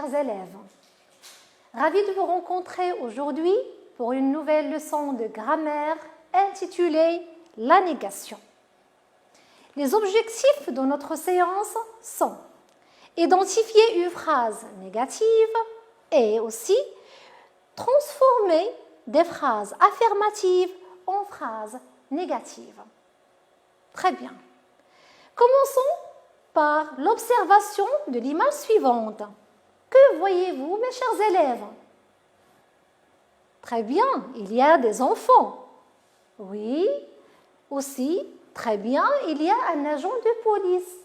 chers élèves. Ravi de vous rencontrer aujourd'hui pour une nouvelle leçon de grammaire intitulée « La négation ». Les objectifs de notre séance sont identifier une phrase négative et aussi transformer des phrases affirmatives en phrases négatives. Très bien. Commençons par l'observation de l'image suivante. Que voyez-vous, mes chers élèves? Très bien, il y a des enfants. Oui, aussi, très bien, il y a un agent de police.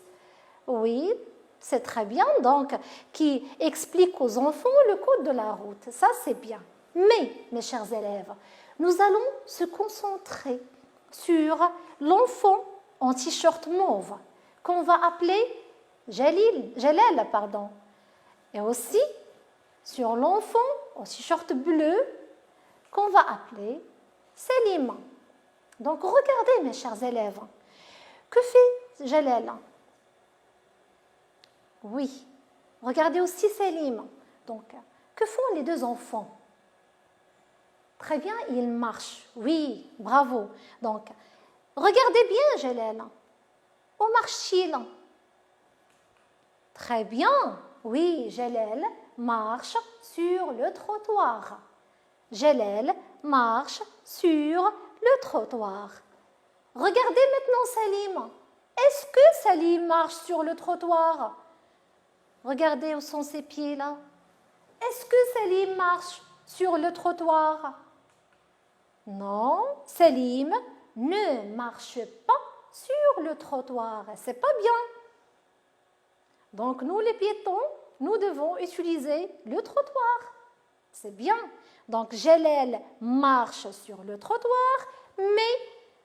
Oui, c'est très bien, donc, qui explique aux enfants le code de la route. Ça, c'est bien. Mais, mes chers élèves, nous allons se concentrer sur l'enfant en t-shirt mauve, qu'on va appeler Jalel, et aussi sur l'enfant en t-shirt bleu, qu'on va appeler Selim. Donc, regardez, mes chers élèves, que fait Jalel? Oui, regardez aussi Selim. Donc, que font les deux enfants? Très bien, ils marchent. Oui, bravo. Donc, regardez bien, Jalel. Où marche-t-il? Très bien. Oui, Jalel marche sur le trottoir. Jalel marche sur le trottoir. Regardez maintenant Salim. Est-ce que Salim marche sur le trottoir? Regardez où sont ses pieds là. Est-ce que Salim marche sur le trottoir? Non, Salim ne marche pas sur le trottoir. C'est pas bien. Donc nous les piétons, nous devons utiliser le trottoir. C'est bien. Donc Jalel marche sur le trottoir, mais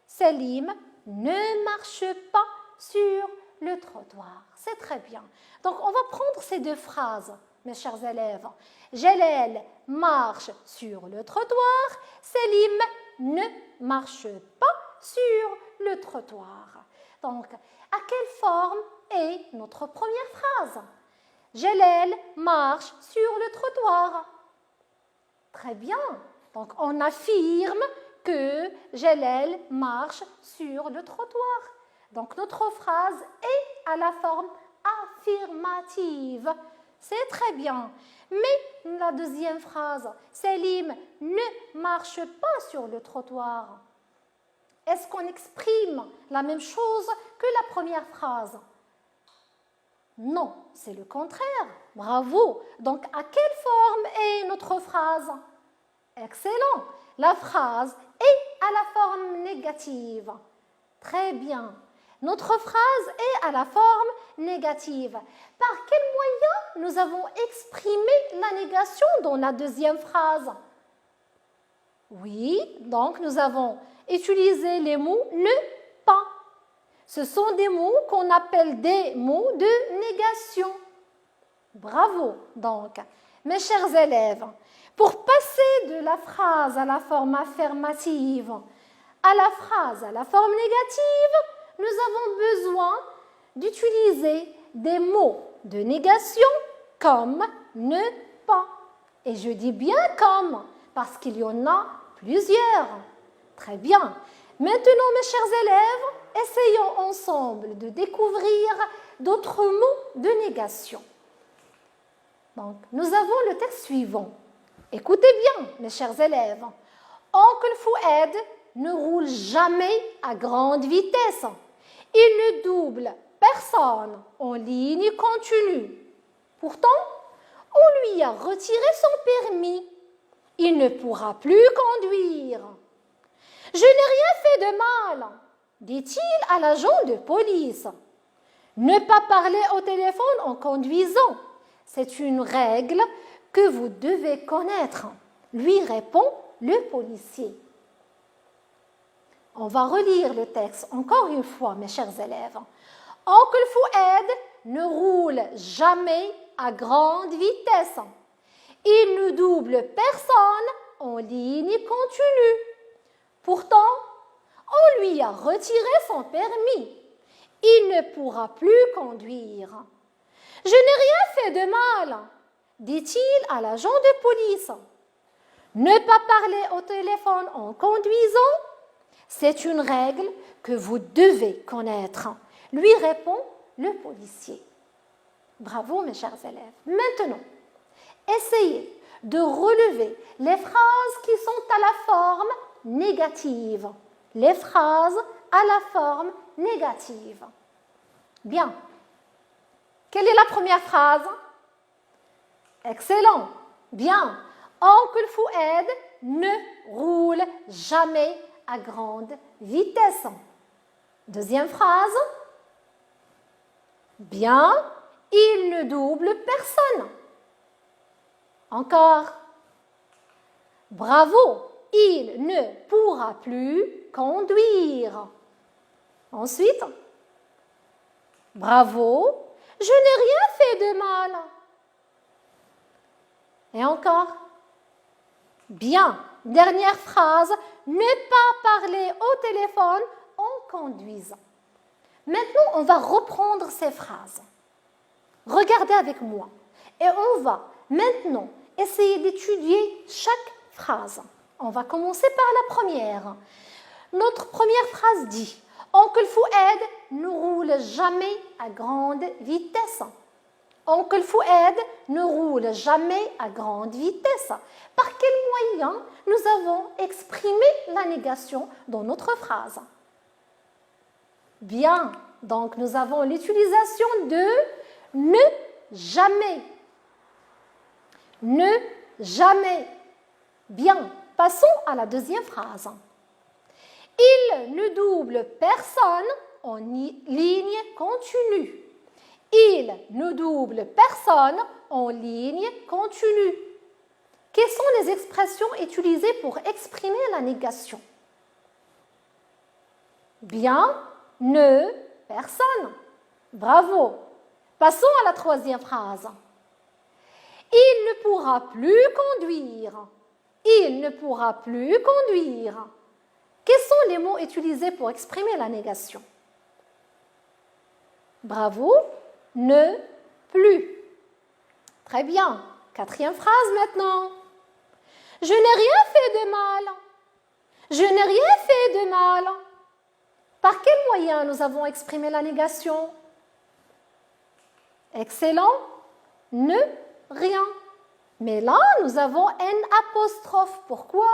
Salim ne marche pas sur le trottoir. C'est très bien. Donc on va prendre ces deux phrases, mes chers élèves. Jalel marche sur le trottoir, Salim ne marche pas sur le trottoir. Donc, à quelle forme est notre première phrase? Jalel marche sur le trottoir. Très bien. Donc, on affirme que Jalel marche sur le trottoir. Donc, notre phrase est à la forme affirmative. C'est très bien. Mais la deuxième phrase, Selim ne marche pas sur le trottoir. Est-ce qu'on exprime la même chose que la première phrase? Non, c'est le contraire. Bravo. Donc, à quelle forme est notre phrase? Excellent. La phrase est à la forme négative. Très bien. Notre phrase est à la forme négative. Par quel moyen nous avons exprimé la négation dans la deuxième phrase? Oui, donc nous avons utilisé les mots ne pas. Ce sont des mots qu'on appelle des mots de négation. Bravo. Donc, mes chers élèves, pour passer de la phrase à la forme affirmative à la phrase à la forme négative, nous avons besoin d'utiliser des mots de négation comme ne pas. Et je dis bien comme, parce qu'il y en a plusieurs. Très bien. Maintenant, mes chers élèves, essayons ensemble de découvrir d'autres mots de négation. Donc, nous avons le texte suivant. Écoutez bien, mes chers élèves. Oncle Fouad ne roule jamais à grande vitesse. Il ne double personne en ligne continue. Pourtant, on lui a retiré son permis. Il ne pourra plus conduire. Je n'ai rien fait de mal, dit-il à l'agent de police. Ne pas parler au téléphone en conduisant, c'est une règle que vous devez connaître, lui répond le policier. On va relire le texte encore une fois, mes chers élèves. Oncle Fouad ne roule jamais à grande vitesse. Il ne double personne en ligne continue. Pourtant, on lui a retiré son permis. Il ne pourra plus conduire. Je n'ai rien fait de mal, dit-il à l'agent de police. Ne pas parler au téléphone en conduisant, c'est une règle que vous devez connaître, lui répond le policier. Bravo mes chers élèves. Maintenant, essayez de relever les phrases qui sont à la forme négative. Les phrases à la forme négative. Bien. Quelle est la première phrase? Excellent. Bien. Oncle Fouad ne roule jamais à grande vitesse. Deuxième phrase. Bien. Il ne double personne. Encore. Bravo. Il ne pourra plus conduire. Ensuite. Bravo. Je n'ai rien fait de mal. Et encore. Bien. Dernière phrase. Ne pas parler au téléphone en conduisant. Maintenant, on va reprendre ces phrases. Regardez avec moi. Et on va maintenant essayer d'étudier chaque phrase. On va commencer par la première. Notre première phrase dit « Oncle Fouad ne roule jamais à grande vitesse ». Oncle Fouad ne roule jamais à grande vitesse. Par quel moyen nous avons exprimé la négation dans notre phrase? Bien, donc nous avons l'utilisation de « ne jamais ». Ne jamais. Bien, passons à la deuxième phrase. Il ne double personne en ligne continue. Il ne double personne en ligne continue. Quelles sont les expressions utilisées pour exprimer la négation? Bien, ne, personne. Bravo. Passons à la troisième phrase. Il ne pourra plus conduire. Il ne pourra plus conduire. Quels sont les mots utilisés pour exprimer la négation? Bravo. Ne plus. Très bien. Quatrième phrase maintenant. Je n'ai rien fait de mal. Je n'ai rien fait de mal. Par quel moyen nous avons exprimé la négation? Excellent. Ne, rien. Mais là, nous avons un apostrophe. Pourquoi?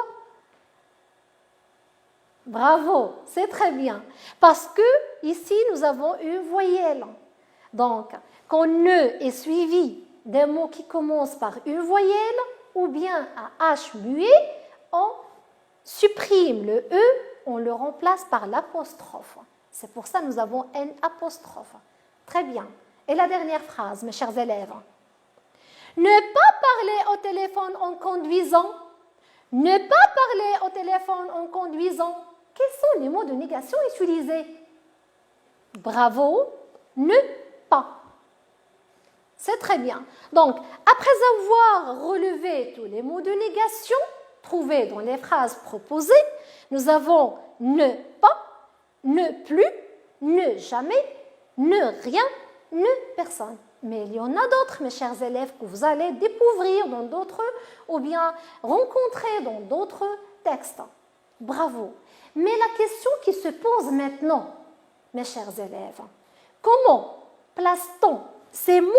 Bravo, c'est très bien. Parce que ici, nous avons une voyelle. Donc, quand ne est suivi d'un mot qui commence par une voyelle ou bien un H muet, on supprime le E, on le remplace par l'apostrophe. C'est pour ça que nous avons un apostrophe. Très bien. Et la dernière phrase, mes chers élèves. Ne pas parler au téléphone en conduisant. Ne pas parler au téléphone en conduisant. Quels sont les mots de négation utilisés? Bravo, ne pas. C'est très bien. Donc, après avoir relevé tous les mots de négation trouvés dans les phrases proposées, nous avons ne pas, ne plus, ne jamais, ne rien, ne personne. Mais il y en a d'autres, mes chers élèves, que vous allez découvrir dans d'autres ou bien rencontrer dans d'autres textes. Bravo. Mais la question qui se pose maintenant, mes chers élèves, comment place-t-on ces mots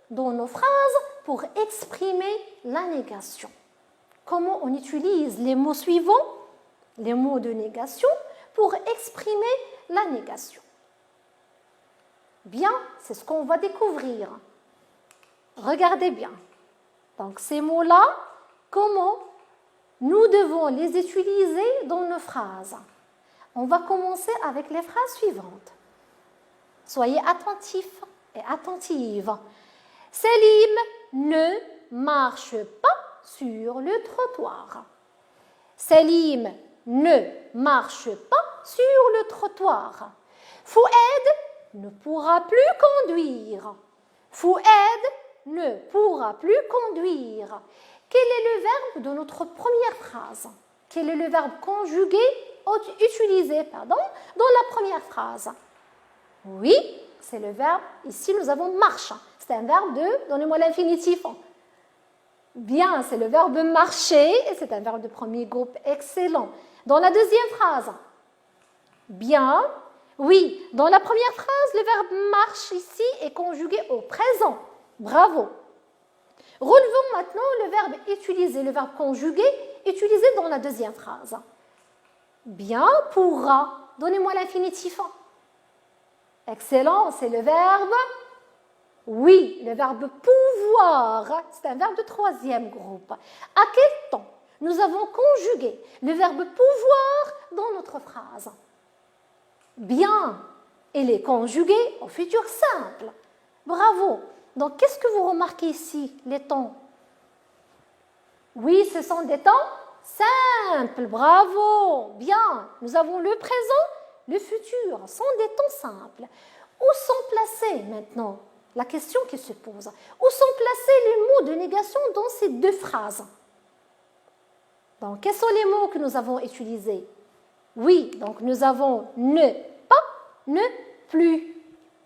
dans nos phrases pour exprimer la négation? Comment on utilise les mots suivants, les mots de négation, pour exprimer la négation? Bien, c'est ce qu'on va découvrir. Regardez bien. Donc, ces mots-là, comment nous devons les utiliser dans nos phrases? On va commencer avec les phrases suivantes. Soyez attentifs et attentives. Selim ne marche pas sur le trottoir. Selim ne marche pas sur le trottoir. Fouad ne pourra plus conduire. Fouad ne pourra plus conduire. Quel est le verbe de notre première phrase? Quel est le verbe conjugué utilisé dans la première phrase? Oui, c'est le verbe, ici nous avons marche. C'est un verbe de, donnez-moi l'infinitif. Bien, c'est le verbe marcher, et c'est un verbe de premier groupe excellent. Dans la deuxième phrase, bien, oui, dans la première phrase, le verbe marche ici est conjugué au présent. Bravo. Relevons maintenant le verbe utiliser, le verbe conjugué utilisé dans la deuxième phrase. Bien, pourra. Donnez-moi l'infinitif. Excellent, c'est le verbe oui, le verbe pouvoir, c'est un verbe de troisième groupe. À quel temps nous avons conjugué le verbe pouvoir dans notre phrase? Bien, il est conjugué au futur simple. Bravo. Donc, qu'est-ce que vous remarquez ici, les temps? Oui, ce sont des temps simples. Bravo. Bien, nous avons le présent, le futur. Ce sont des temps simples. Où sont placés maintenant? La question qui se pose. Où sont placés les mots de négation dans ces deux phrases? Donc, quels sont les mots que nous avons utilisés? Oui, donc nous avons ne pas, ne plus.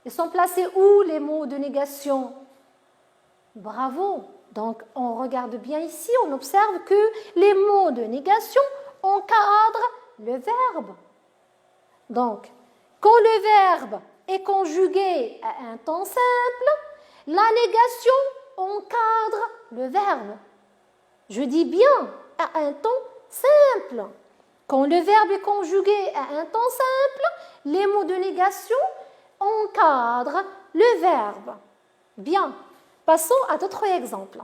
Ils sont placés où les mots de négation? Bravo. Donc, on regarde bien ici, on observe que les mots de négation encadrent le verbe. Donc, quand le verbe est conjugué à un temps simple, la négation encadre le verbe. Je dis bien à un temps simple. Quand le verbe est conjugué à un temps simple, les mots de négation encadrent le verbe. Bien, passons à d'autres exemples.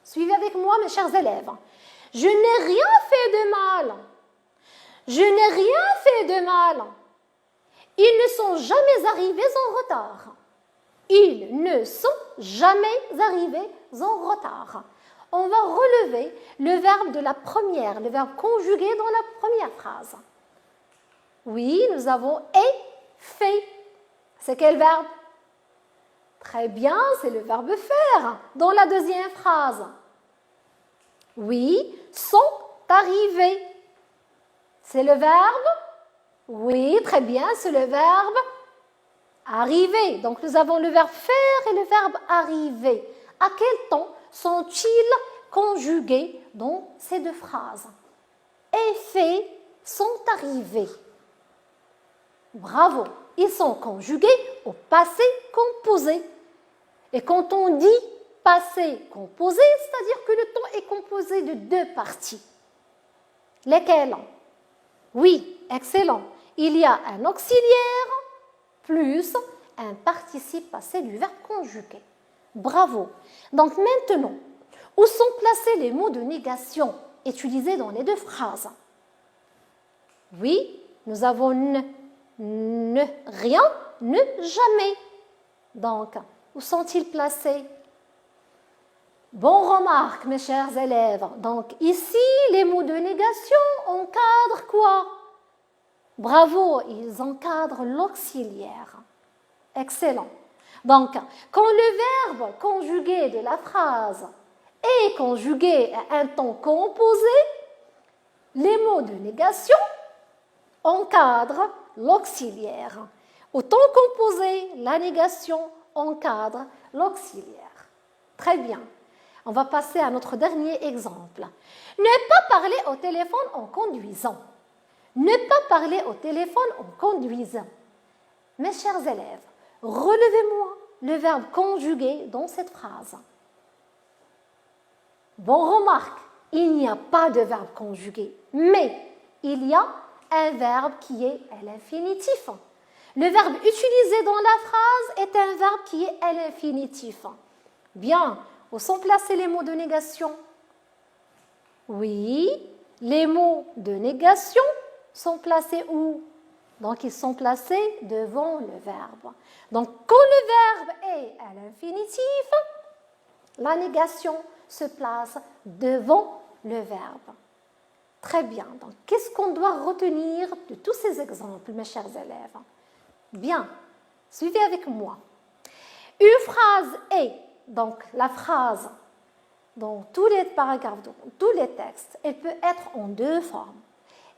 Suivez avec moi, mes chers élèves. Je n'ai rien fait de mal. Je n'ai rien fait de mal. Ils ne sont jamais arrivés en retard. Ils ne sont jamais arrivés en retard. On va relever le verbe de la première, le verbe conjugué dans la première phrase. Oui, nous avons est fait. C'est quel verbe? Très bien, c'est le verbe faire. Dans la deuxième phrase. Oui, sont arrivés. C'est le verbe? Oui, très bien, c'est le verbe arriver. Donc, nous avons le verbe faire et le verbe arriver. À quel temps sont-ils conjugués dans ces deux phrases? Et faits sont arrivés. Bravo, ils sont conjugués au passé composé. Et quand on dit passé composé, c'est-à-dire que le temps est composé de deux parties. Lesquelles? Oui, excellent. Il y a un auxiliaire plus un participe passé du verbe conjugué. Bravo. Donc maintenant, où sont placés les mots de négation utilisés dans les deux phrases? Oui, nous avons ne, rien, ne, jamais. Donc, où sont-ils placés? Bonne remarque, mes chers élèves. Donc, ici, les mots de négation encadrent quoi? Bravo, ils encadrent l'auxiliaire. Excellent. Donc, quand le verbe conjugué de la phrase est conjugué à un temps composé, les mots de négation encadrent l'auxiliaire. Au temps composé, la négation encadre l'auxiliaire. Très bien. On va passer à notre dernier exemple. Ne pas parler au téléphone en conduisant. Ne pas parler au téléphone en conduisant. Mes chers élèves, relevez-moi le verbe conjugué dans cette phrase. Bon, remarque, il n'y a pas de verbe conjugué, mais il y a un verbe qui est à l'infinitif. Le verbe utilisé dans la phrase est un verbe qui est à l'infinitif. Bien, où sont placés les mots de négation? Oui, les mots de négation sont placés où? Donc, ils sont placés devant le verbe. Donc, quand le verbe est à l'infinitif, la négation se place devant le verbe. Très bien. Donc, qu'est-ce qu'on doit retenir de tous ces exemples, mes chers élèves? Bien, suivez avec moi. Une phrase est, donc la phrase dans tous les paragraphes, dans tous les textes, elle peut être en deux formes.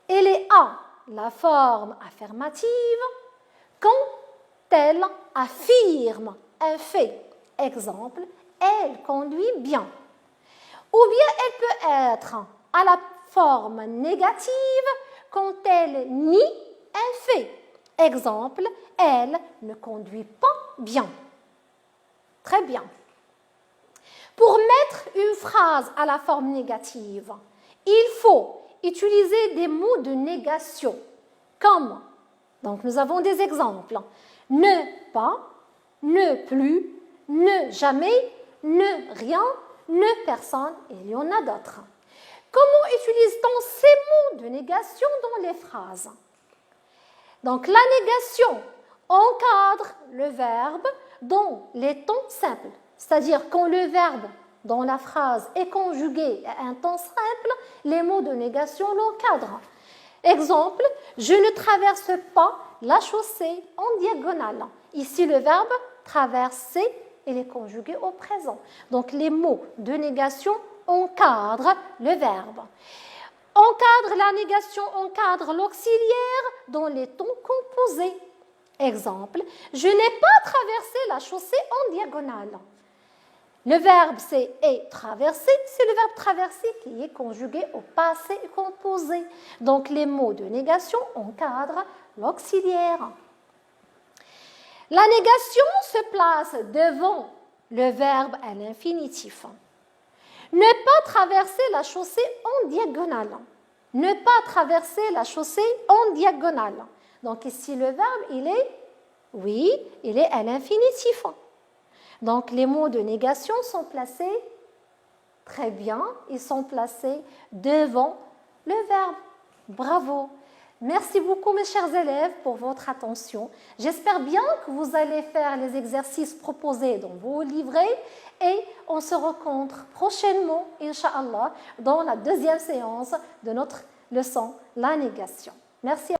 Elle est A, la forme affirmative, quand elle affirme un fait. Exemple, elle conduit bien. bien elle peut être à la forme négative quand elle nie un fait. Exemple, elle ne conduit pas bien. Très bien. Pour mettre une phrase à la forme négative, il faut utiliser des mots de négation, comme, donc nous avons des exemples, ne pas, ne plus, ne jamais, ne rien, ne personne, et il y en a d'autres. Comment utilise-t-on ces mots de négation dans les phrases? Donc la négation encadre le verbe dans les temps simples, c'est-à-dire quand le verbe dans la phrase est conjugué à un temps simple, les mots de négation l'encadrent. Exemple, je ne traverse pas la chaussée en diagonale. Ici, le verbe traverser, il est conjugué au présent. Donc les mots de négation encadrent le verbe. Encadre la négation, encadre l'auxiliaire dans les temps composés. Exemple, je n'ai pas traversé la chaussée en diagonale. Le verbe c'est est traversé, c'est le verbe traverser qui est conjugué au passé composé. Donc les mots de négation encadrent l'auxiliaire. La négation se place devant le verbe à l'infinitif. Ne pas traverser la chaussée en diagonale. Ne pas traverser la chaussée en diagonale. Donc ici le verbe, il est à l'infinitif. Donc les mots de négation sont placés très bien, ils sont placés devant le verbe. Bravo. Merci beaucoup mes chers élèves pour votre attention. J'espère bien que vous allez faire les exercices proposés dans vos livrets et on se rencontre prochainement, Inch'Allah, dans la deuxième séance de notre leçon, la négation. Merci.